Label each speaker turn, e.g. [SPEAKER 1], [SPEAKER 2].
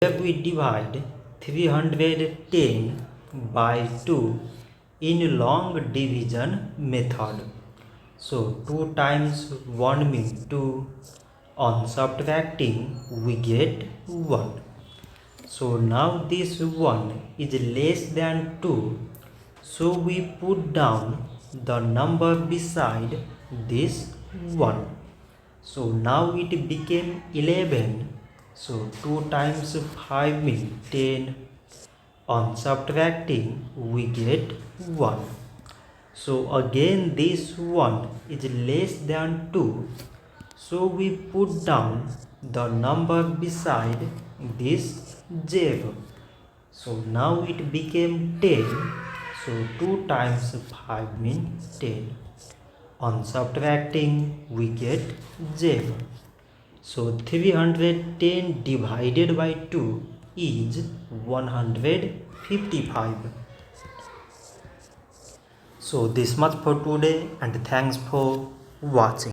[SPEAKER 1] Here we divide 310 by 2 in long division method. So 2 times 1 means 2. On subtracting we get 1. So now this 1 is less than 2. So we put down the number beside this 1. So now it became 11. So 2 times 5 means 10. On subtracting we get 1. So again this 1 is less than 2. So we put down the number beside this 0. So now it became 10. So 2 times 5 means 10. On subtracting we get 0. So 310 divided by 2 is 155. So this much for today and thanks for watching.